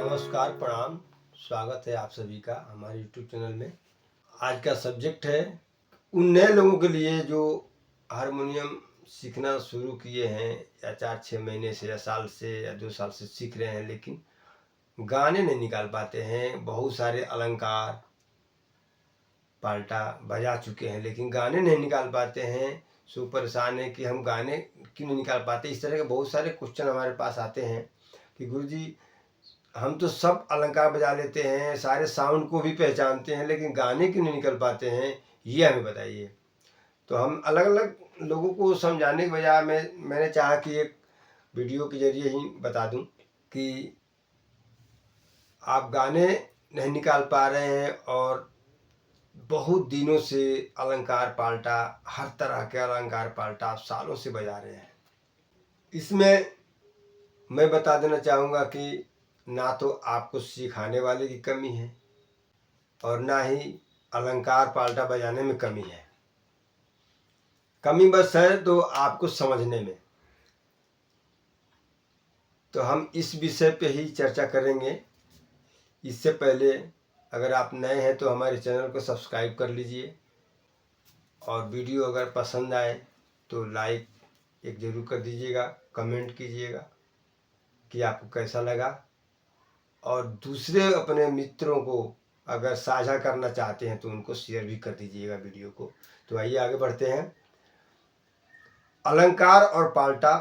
नमस्कार, प्रणाम। स्वागत है आप सभी का हमारे YouTube चैनल में। आज का सब्जेक्ट है उन नए लोगों के लिए जो हारमोनियम सीखना शुरू किए हैं या 4-6 महीने से या साल से या 2 साल से सीख रहे हैं, लेकिन गाने नहीं निकाल पाते हैं। बहुत सारे अलंकार पाल्टा बजा चुके हैं लेकिन गाने नहीं निकाल पाते हैं। सो परेशान है कि हम गाने क्यों नहीं निकाल पाते। इस तरह के बहुत सारे क्वेश्चन हमारे पास आते हैं कि गुरुजी, हम तो सब अलंकार बजा लेते हैं, सारे साउंड को भी पहचानते हैं, लेकिन गाने क्यों नहीं निकल पाते हैं, ये हमें बताइए। तो हम अलग अलग लोगों को समझाने के बजाय मैंने चाहा कि एक वीडियो के जरिए ही बता दूं कि आप गाने नहीं निकाल पा रहे हैं और बहुत दिनों से अलंकार पाल्टा, हर तरह के अलंकार पाल्टा आप सालों से बजा रहे हैं। इसमें मैं बता देना चाहूँगा कि ना तो आपको सिखाने वाले की कमी है और ना ही अलंकार पाल्टा बजाने में कमी है। कमी बस है तो आपको समझने में। तो हम इस विषय पे ही चर्चा करेंगे। इससे पहले अगर आप नए हैं तो हमारे चैनल को सब्सक्राइब कर लीजिए और वीडियो अगर पसंद आए तो लाइक एक ज़रूर कर दीजिएगा, कमेंट कीजिएगा कि आपको कैसा लगा, और दूसरे अपने मित्रों को अगर साझा करना चाहते हैं तो उनको शेयर भी कर दीजिएगा वीडियो को। तो आइए आगे बढ़ते हैं। अलंकार और पाल्टा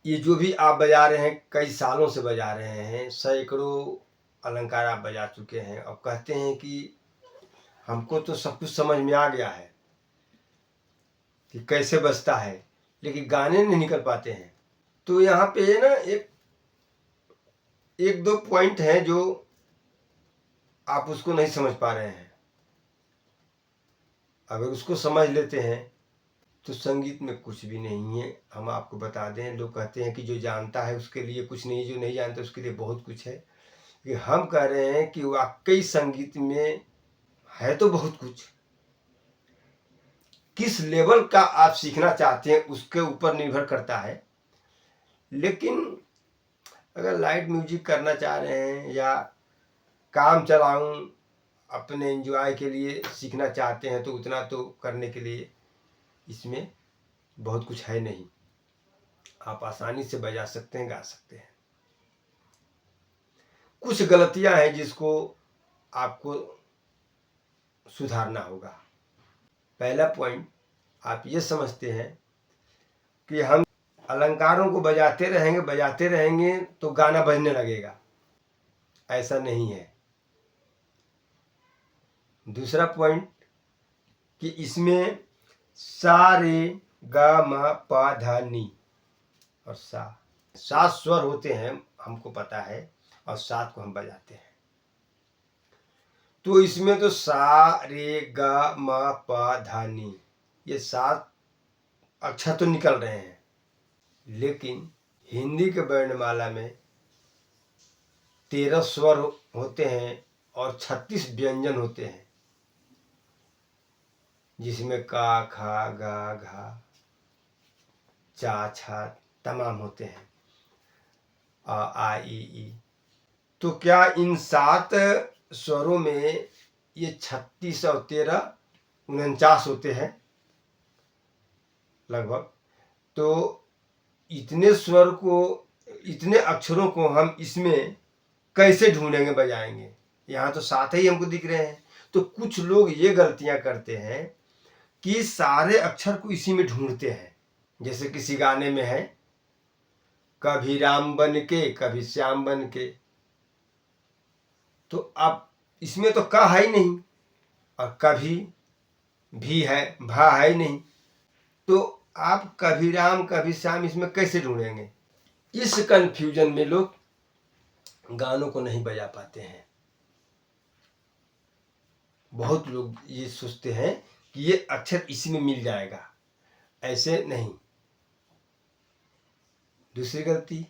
ये जो भी आप बजा रहे हैं, कई सालों से बजा रहे हैं, सैकड़ों अलंकार आप बजा चुके हैं और कहते हैं कि हमको तो सब कुछ समझ में आ गया है कि कैसे बजता है, लेकिन गाने नहीं निकल पाते हैं। तो यहाँ पे ना एक दो पॉइंट हैं जो आप उसको नहीं समझ पा रहे हैं। अगर उसको समझ लेते हैं तो संगीत में कुछ भी नहीं है। हम आपको बता दें, लोग कहते हैं कि जो जानता है उसके लिए कुछ नहीं, जो नहीं जानता उसके लिए बहुत कुछ है। कि हम कह रहे हैं कि वाकई संगीत में है तो बहुत कुछ। किस लेवल का आप सीखना चाहते हैं उसके ऊपर निर्भर करता है। लेकिन अगर लाइट म्यूजिक करना चाह रहे हैं या काम चलाऊं अपने एंजॉय के लिए सीखना चाहते हैं तो उतना तो करने के लिए इसमें बहुत कुछ है नहीं। आप आसानी से बजा सकते हैं, गा सकते हैं। कुछ गलतियां हैं जिसको आपको सुधारना होगा। पहला पॉइंट, आप ये समझते हैं कि हम अलंकारों को बजाते रहेंगे तो गाना बजने लगेगा। ऐसा नहीं है। दूसरा पॉइंट कि इसमें सा रे गा मा पा धा नी और सा 7 स्वर होते हैं, हमको पता है, और 7 को हम बजाते हैं। तो इसमें तो सा रे गा मा पा धा नी ये 7 अक्षर तो निकल रहे हैं, लेकिन हिंदी के वर्णमाला में 13 स्वर होते हैं और 36 व्यंजन होते हैं, जिसमें का खा गा घा चा छा तमाम होते हैं, आ ई ई। तो क्या इन 7 स्वरों में ये 36 और 13 49 होते हैं लगभग। तो इतने स्वर को, इतने अक्षरों को हम इसमें कैसे ढूंढेंगे, बजाएंगे? यहाँ तो 7 ही हमको दिख रहे हैं। तो कुछ लोग ये गलतियां करते हैं कि सारे अक्षर को इसी में ढूंढते हैं। जैसे किसी गाने में है कभी राम बन के कभी श्याम बन के, तो अब इसमें तो का है ही नहीं और कभी भी है, भा है ही नहीं। तो आप कभी राम कभी श्याम इसमें कैसे ढूंढेंगे? इस कंफ्यूजन में लोग गानों को नहीं बजा पाते हैं। बहुत लोग ये सोचते हैं कि ये अक्षर इसी में मिल जाएगा, ऐसे नहीं। दूसरी गलती।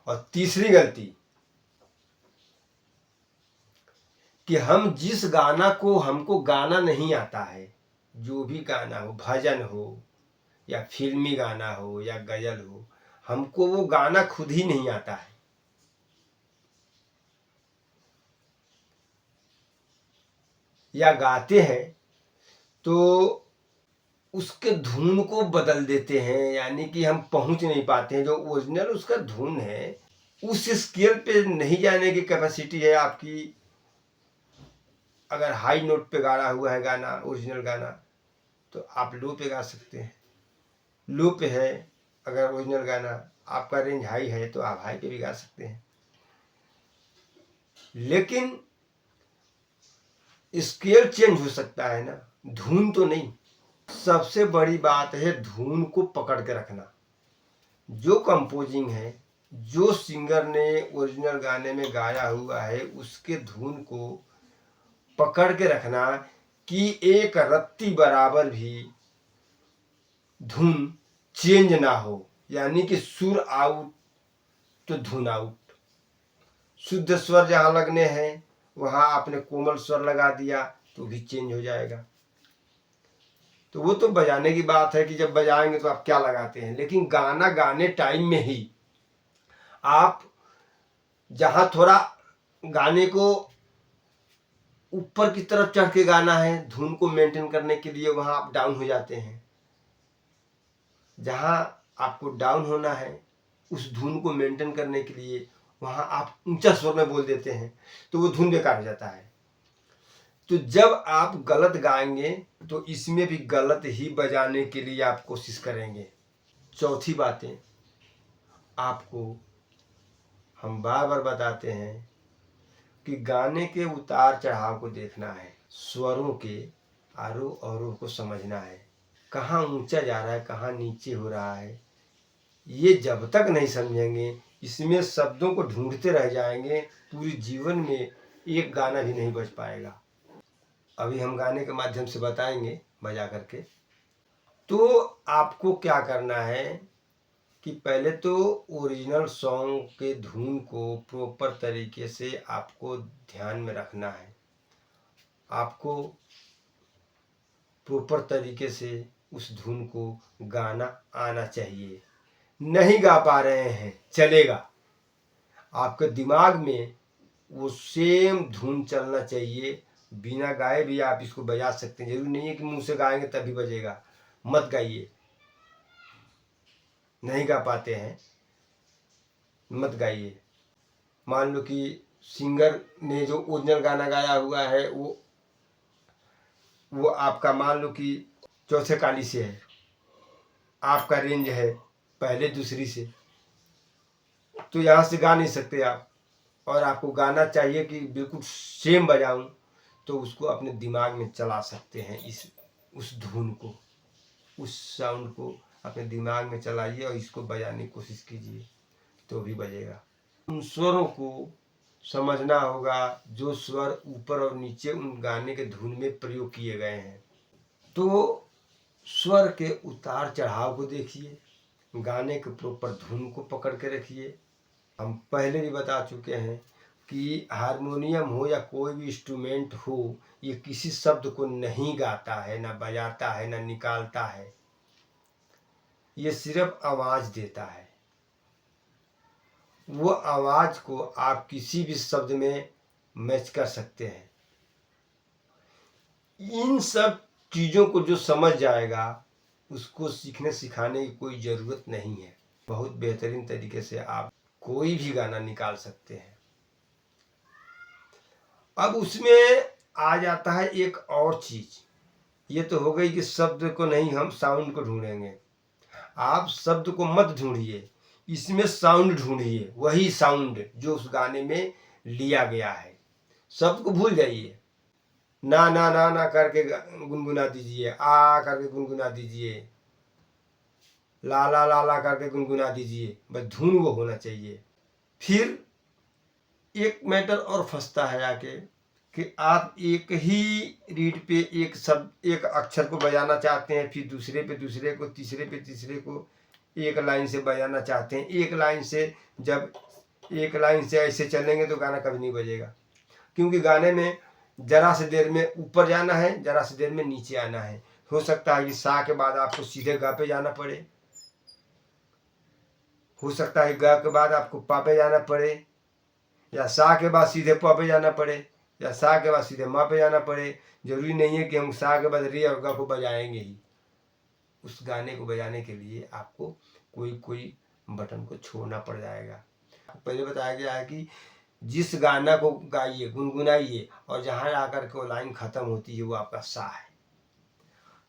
और तीसरी गलती कि हम जिस गाना को हमको गाना नहीं आता है, जो भी गाना हो, भजन हो या फिल्मी गाना हो या गजल हो, हमको वो गाना खुद ही नहीं आता है। या गाते हैं तो उसके धुन को बदल देते हैं, यानी कि हम पहुंच नहीं पाते हैं। जो ओरिजिनल उसका धुन है उस स्केल पे नहीं जाने की कैपेसिटी है आपकी। अगर हाई नोट पे गाड़ा हुआ है गाना, ओरिजिनल गाना, तो आप लो पे गा सकते हैं। लो पे है अगर ओरिजिनल गाना, आपका रेंज हाई है तो आप हाई पे भी गा सकते हैं। लेकिन स्केल चेंज हो सकता है ना, धुन तो नहीं। सबसे बड़ी बात है धुन को पकड़ के रखना। जो कंपोजिंग है, जो सिंगर ने ओरिजिनल गाने में गाया हुआ है, उसके धुन को पकड़ के रखना कि एक रत्ती बराबर भी धुन चेंज ना हो। यानी कि सुर आउट तो धुन आउट। शुद्ध स्वर जहाँ लगने हैं वहाँ आपने कोमल स्वर लगा दिया तो भी चेंज हो जाएगा। तो वो तो बजाने की बात है कि जब बजाएंगे तो आप क्या लगाते हैं। लेकिन गाना गाने टाइम में ही आप जहाँ थोड़ा गाने को ऊपर की तरफ चढ़ के गाना है धुन को मेंटेन करने के लिए, वहाँ आप डाउन हो जाते हैं। जहाँ आपको डाउन होना है उस धुन को मेंटेन करने के लिए वहाँ आप ऊंचा स्वर में बोल देते हैं तो वो धुन बेकार हो जाता है। तो जब आप गलत गाएंगे तो इसमें भी गलत ही बजाने के लिए आप कोशिश करेंगे। चौथी बातें आपको हम बार बार बताते हैं कि गाने के उतार चढ़ाव को देखना है, स्वरों के आरोह अवरोह को समझना है, कहाँ ऊंचा जा रहा है कहाँ नीचे हो रहा है। ये जब तक नहीं समझेंगे, इसमें शब्दों को ढूंढते रह जाएंगे, पूरी जीवन में एक गाना भी नहीं बज पाएगा। अभी हम गाने के माध्यम से बताएंगे बजा करके। तो आपको क्या करना है कि पहले तो ओरिजिनल सॉन्ग के धुन को प्रॉपर तरीके से आपको ध्यान में रखना है। आपको प्रॉपर तरीके से उस धुन को गाना आना चाहिए। नहीं गा पा रहे हैं चलेगा, आपके दिमाग में वो सेम धुन चलना चाहिए। बिना गाए भी आप इसको बजा सकते हैं, जरूरी नहीं है कि मुंह से गाएंगे तभी बजेगा। मत गाइए, नहीं गा पाते हैं मत गाइए। मान लो कि सिंगर ने जो ओरिजिनल गाना गाया हुआ है वो आपका मान लो कि चौथे काली से है, आपका रेंज है पहले दूसरी से, तो यहाँ से गा नहीं सकते आप। और आपको गाना चाहिए कि बिल्कुल सेम बजाऊं, तो उसको अपने दिमाग में चला सकते हैं। उस धुन को, उस साउंड को अपने दिमाग में चलाइए और इसको बजाने की कोशिश कीजिए तो भी बजेगा। उन स्वरों को समझना होगा जो स्वर ऊपर और नीचे उन गाने के धुन में प्रयोग किए गए हैं। तो स्वर के उतार चढ़ाव को देखिए, गाने के प्रॉपर धुन को पकड़ के रखिए। हम पहले भी बता चुके हैं कि हारमोनियम हो या कोई भी इंस्ट्रूमेंट हो, ये किसी शब्द को नहीं गाता है, ना बजाता है, ना निकालता है। ये सिर्फ आवाज देता है। वो आवाज को आप किसी भी शब्द में मैच कर सकते हैं। इन सब चीज़ों को जो समझ जाएगा उसको सीखने सिखाने की कोई ज़रूरत नहीं है। बहुत बेहतरीन तरीके से आप कोई भी गाना निकाल सकते हैं। अब उसमें आ जाता है एक और चीज़। ये तो हो गई कि शब्द को नहीं, हम साउंड को ढूंढेंगे। आप शब्द को मत ढूंढिए, इसमें साउंड ढूंढिए, वही साउंड जो उस गाने में लिया गया है। शब्द को भूल जाइए, ना ना ना ना करके गुनगुना दीजिए, आ करके गुनगुना दीजिए, ला ला ला ला करके गुनगुना दीजिए, बस धुन वो होना चाहिए। फिर एक मैटर और फंसता है आके कि आप एक ही रीड पे एक शब्द, एक अक्षर को बजाना चाहते हैं, फिर दूसरे पे दूसरे को, तीसरे पे तीसरे को एक लाइन से बजाना चाहते हैं। एक लाइन से जब एक लाइन से ऐसे चलेंगे तो गाना कभी नहीं बजेगा, क्योंकि गाने में जरा सी देर में ऊपर जाना है, जरा सी देर में नीचे आना है। हो सकता है कि सा के बाद आपको सीधे गा पे जाना पड़े, हो सकता है गा के बाद आपको पा पे जाना पड़े, या सा के बाद सीधे प पे जाना पड़े। या सा के बाद सीधे मा पे जाना पड़े। जरूरी नहीं है कि हम सा के बाद रे और गा को बजाएंगे ही। उस गाने को बजाने के लिए आपको कोई कोई बटन को छोड़ना पड़ जाएगा। पहले बताया गया है कि जिस गाना को गाइए, गुनगुनाइए और जहाँ आकर के वो लाइन खत्म होती है वो आपका सा है।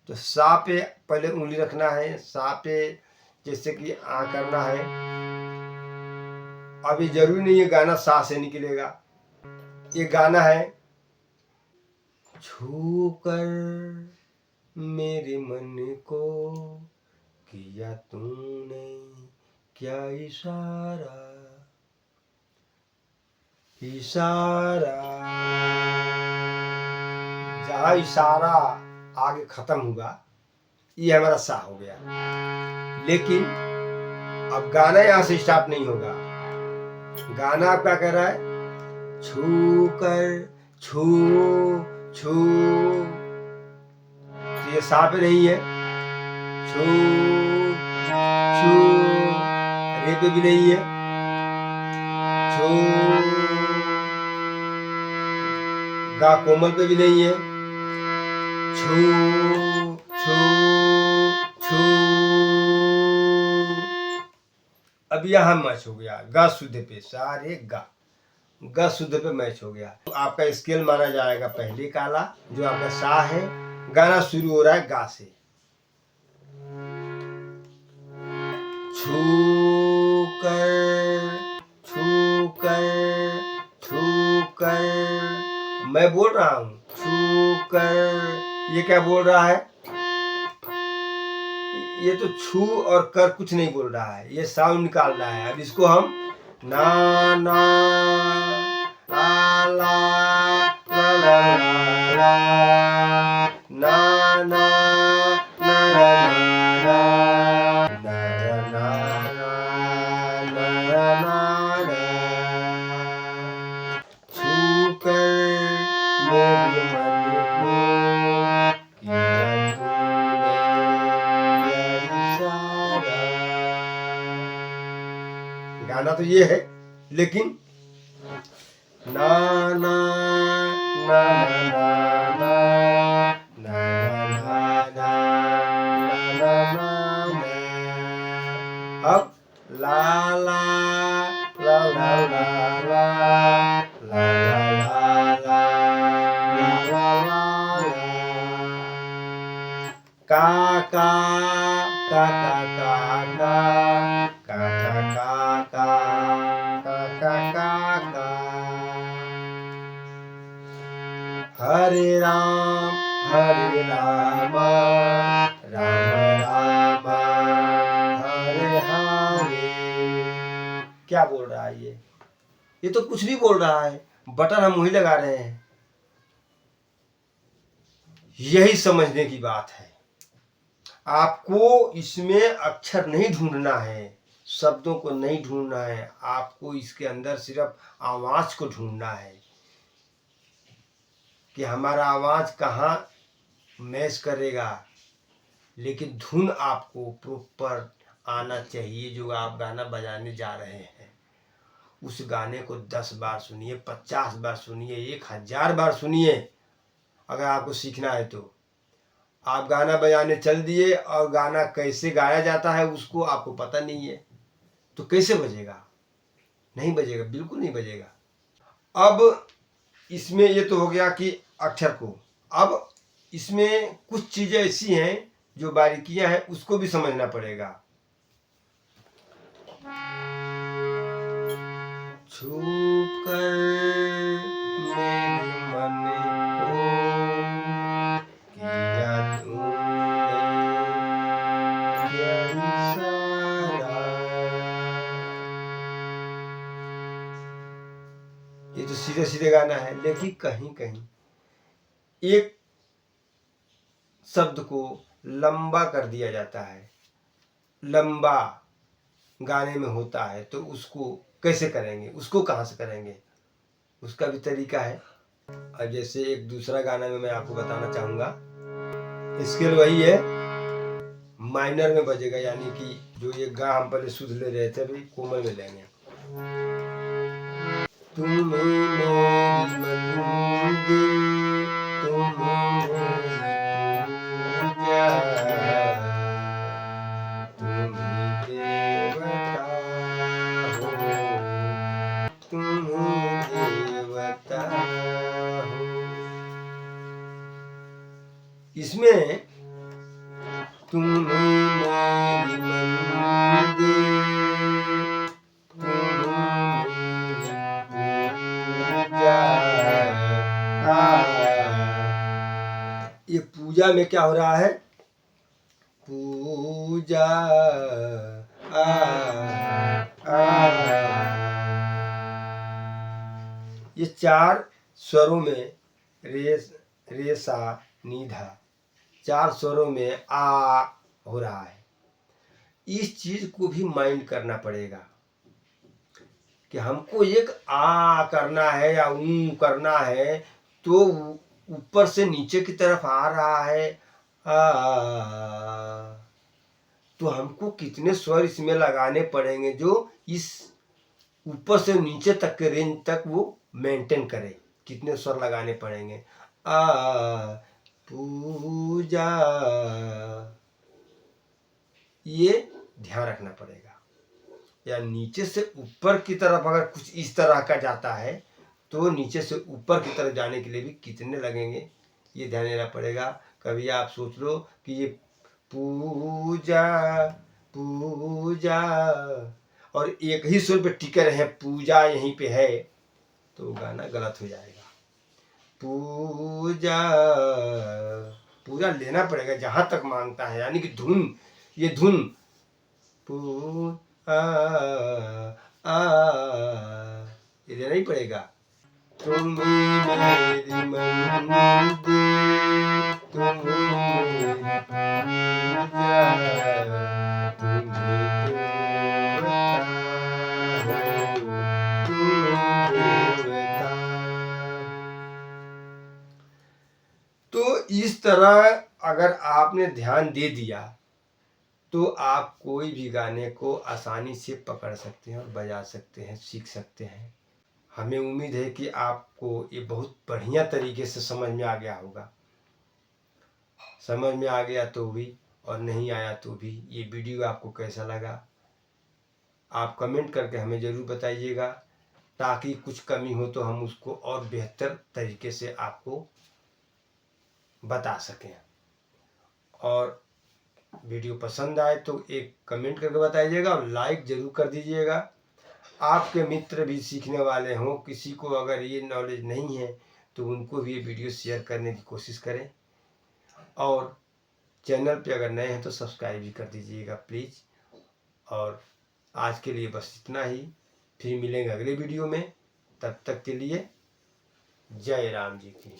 तो सा पे पहले उंगली रखना है। सा पे जैसे कि आ करना है। अभी जरूरी नहीं है गाना सा से निकलेगा। ये गाना है, छू कर मेरे मन को किया तूने क्या इशारा, इशारा। जहाँ इशारा आगे खत्म हुआ ये हमारा सा हो गया। लेकिन अब गाना यहाँ से स्टार्ट नहीं होगा। गाना आपका कह रहा है, छू कर, छू छू, तो ये सा पे नहीं है। छू छू, रे पे भी नहीं है। छू, गा कोमल पे भी नहीं है। छू छू छू। अब यहाँ मैच हो गया गा शुद्ध पे, सा रे गा, ग शुद्ध पे मैच हो गया। तो आपका स्केल माना जाएगा पहले काला, जो आपका सा है। गाना शुरू हो रहा है गा से। छू कर, छू कर, छू कर, मैं बोल रहा हूं छू कर। ये क्या बोल रहा है? ये तो छू और कर कुछ नहीं बोल रहा है, ये साउंड निकाल रहा है। अब इसको हम ना ना ला ला ला ला ला ना ना ना ना ना, छू कर मेरे मन को किया तूने इशारा। गाना तो ये है, लेकिन ना ना ना ना ना ना ना ना ना ना। अब ला ला ला ला ला ला ला ला ला ला, का का का का का का का का का का का। हरे राम राम राम हरे हरे। क्या बोल रहा है ये तो कुछ भी बोल रहा है, बटन हम वही लगा रहे हैं। यही समझने की बात है। आपको इसमें अक्षर नहीं ढूंढना है, शब्दों को नहीं ढूंढना है, आपको इसके अंदर सिर्फ आवाज को ढूंढना है कि हमारा आवाज कहाँ मैच करेगा। लेकिन धुन आपको प्रॉपर आना चाहिए। जो आप गाना बजाने जा रहे हैं उस गाने को 10 बार सुनिए, 50 बार सुनिए, 1000 बार सुनिए। अगर आपको सीखना है तो आप गाना बजाने चल दिए और गाना कैसे गाया जाता है उसको आपको पता नहीं है तो कैसे बजेगा? नहीं बजेगा, बिल्कुल नहीं बजेगा। अब इसमें ये तो हो गया कि अक्षर को। अब इसमें कुछ चीजें ऐसी हैं जो बारीकियां हैं, उसको भी समझना पड़ेगा। छू कर मेरे मन को किया तूने क्या इशारा। ये तो सीधे सीधे गाना है, लेकिन कहीं कहीं एक शब्द को लंबा कर दिया जाता है, लंबा गाने में होता है। तो उसको कैसे करेंगे, उसको कहाँ से करेंगे, उसका भी तरीका है। अब जैसे एक दूसरा गाना में मैं आपको बताना चाहूँगा, स्केल वही है, माइनर में बजेगा। यानी कि जो ये गा हम पहले शुद्ध ले रहे थे अभी कोमल में लेंगे। तुम मेरी उसमें तुम मेरी मंदिर, तुम मेरी पूजा। ये पूजा में क्या हो रहा है? पूजा ये 4 स्वरों में रे सा नी धा, 4 स्वरों में आ हो रहा है। इस चीज को भी माइंड करना पड़ेगा कि हमको एक आ करना है या करना है, तो ऊपर से नीचे की तरफ आ रहा है तो हमको कितने स्वर इसमें लगाने पड़ेंगे जो इस ऊपर से नीचे तक के रेंज तक वो मेंटेन करे। कितने स्वर लगाने पड़ेंगे? पूजा, ये ध्यान रखना पड़ेगा। या नीचे से ऊपर की तरफ अगर कुछ इस तरह का जाता है तो नीचे से ऊपर की तरफ जाने के लिए भी कितने लगेंगे, ये ध्यान देना पड़ेगा। कभी आप सोच लो कि ये पूजा पूजा और एक ही सुर पे टिके रहे, पूजा यहीं पे है, तो गाना गलत हो जाएगा। पूजा पूजा लेना पड़ेगा जहां तक मांगता है, यानी कि धुन, ये धुन ये लेना ही पड़ेगा। तुम मेरी मंदिर, तुम मेरी पूजा, तुम देवता हो, तुम देवता। तो इस तरह अगर आपने ध्यान दे दिया तो आप कोई भी गाने को आसानी से पकड़ सकते हैं और बजा सकते हैं, सीख सकते हैं। हमें उम्मीद है कि आपको ये बहुत बढ़िया तरीके से समझ में आ गया होगा। समझ में आ गया तो भी और नहीं आया तो भी ये वीडियो आपको कैसा लगा आप कमेंट करके हमें ज़रूर बताइएगा, ताकि कुछ कमी हो तो हम उसको और बेहतर तरीके से आपको बता सकें। और वीडियो पसंद आए तो एक कमेंट करके बताइएगा और लाइक ज़रूर कर दीजिएगा। आपके मित्र भी सीखने वाले हों, किसी को अगर ये नॉलेज नहीं है तो उनको भी ये वीडियो शेयर करने की कोशिश करें। और चैनल पे अगर नए हैं तो सब्सक्राइब भी कर दीजिएगा प्लीज़। और आज के लिए बस इतना ही, फिर मिलेंगे अगले वीडियो में। तब तक के लिए जय राम जी की।